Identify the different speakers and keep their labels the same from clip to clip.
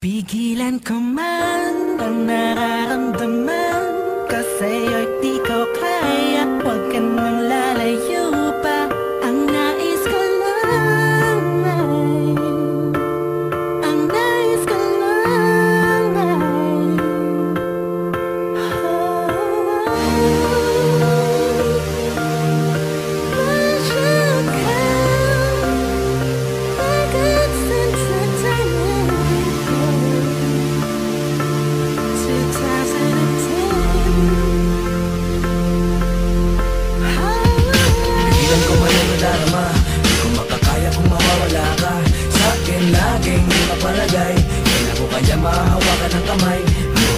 Speaker 1: Pigilan ko man ang nararamdaman, kasi di ko kaya. Huwag ka nang lalayo pa. Ang nais ko lang ay, ang nais ko lang ay, masya ka. I could sense the timing. 2010.
Speaker 2: Pigilan ko man ang nadarama, di ko makakaya kung mawawala ka. Sa akin laging di mapalagay, kailan ko kaya mahawakan ng kamay mo.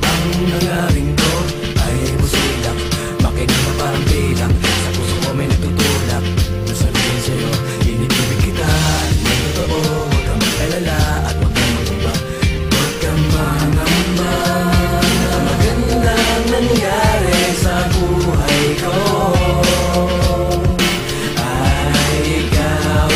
Speaker 2: Ang nangaring ko ay busilak, makinig na parang bilang. Sa puso ko may nagtutulak, nasabihin sa'yo, inibibig kita ng totoo. Huwag kang mag-alala at huwag kang mag-uba, huwag kang mangamba. Magandang nangyari sa buhay ko ay ikaw.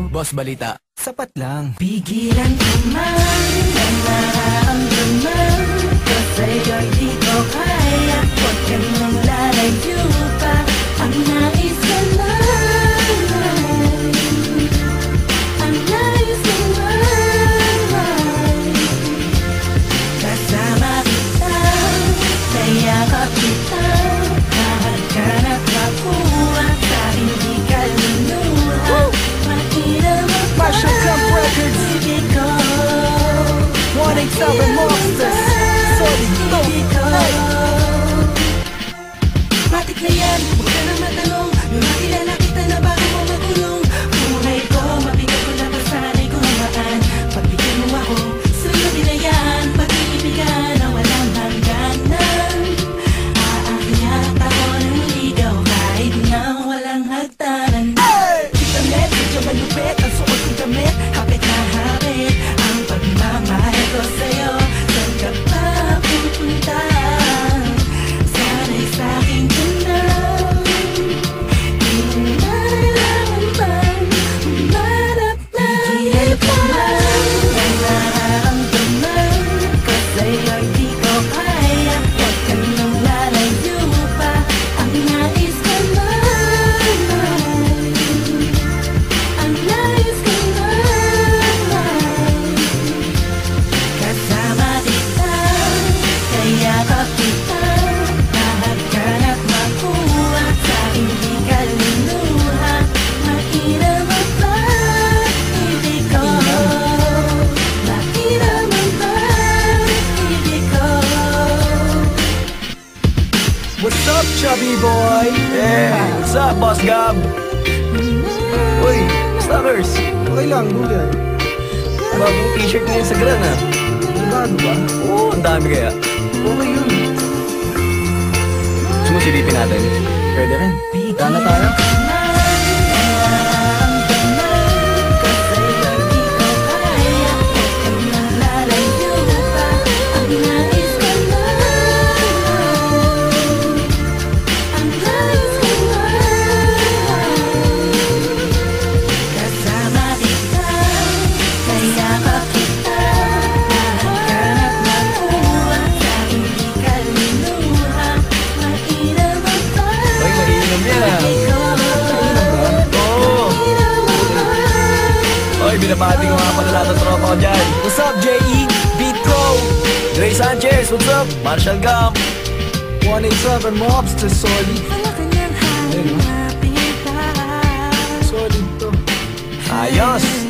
Speaker 2: Boss Balita, sapat lang.
Speaker 1: Pigilan ko man ang nararamdaman, kasi di ko kaya. Huwag ka nang lalayo pa. Ang nais ko lang ay, ang nais ko lang ay, kasama kita, kayakap kita. Mahanap makuha sa hindi kaluluwa.
Speaker 3: Masha Jump Records, 187 Monsters, Solito, hey!
Speaker 1: Matik na yan, huwag ka na matanong. Nung nakilala kita na bago mo magulong, buhay ko, mabigat ko na pasanay gumaan. Pagbigyan mo ako, sunodin na yan. Pag-iibigan na walang hangganan. Aakyat ako ng ligaw kahit na walang hagtanan. Kita met, medyo malupit ang suot kong damit. Hapit na hapit ang pagmamahal ko sa'yo. Saan ka pa pupunta? Sana'y sa'kin ka na. Di mo nalalaman bang umarap na. Pigilan ko man ang nararamdaman, kasi di ko kaya. Huwag ka nang lalayo pa. Ang nais ko lang ay, ang nais ko lang ay, kasama kita, kayakap kita. Mahanap makuha sa hindi kaluluwa. Mainam ang pag-ibig ko, mainam ang pag-ibig ko.
Speaker 2: What's up, chubby boy? Hey, what's up, Boss Gab? Uy, Stalkers,
Speaker 3: Okay lang, Julian.
Speaker 2: bagong t-shirt ngayon sa Gran ah.
Speaker 3: Bago ba?
Speaker 2: Oo, ang dami kaya.
Speaker 3: Okay yun.
Speaker 2: Gusto mo silipin natin? Pwede rin.
Speaker 3: Tana tayo.
Speaker 2: Uy, mainom yan ah. Oo. Uy, binabati ko nga pala lahat ng tropa ko dyan. What's up, J.E. Beat Pro, Dre Sanchez, what's up? Marshall Gump.
Speaker 3: 187 Monsters, solid. Solid to.
Speaker 2: Ayos.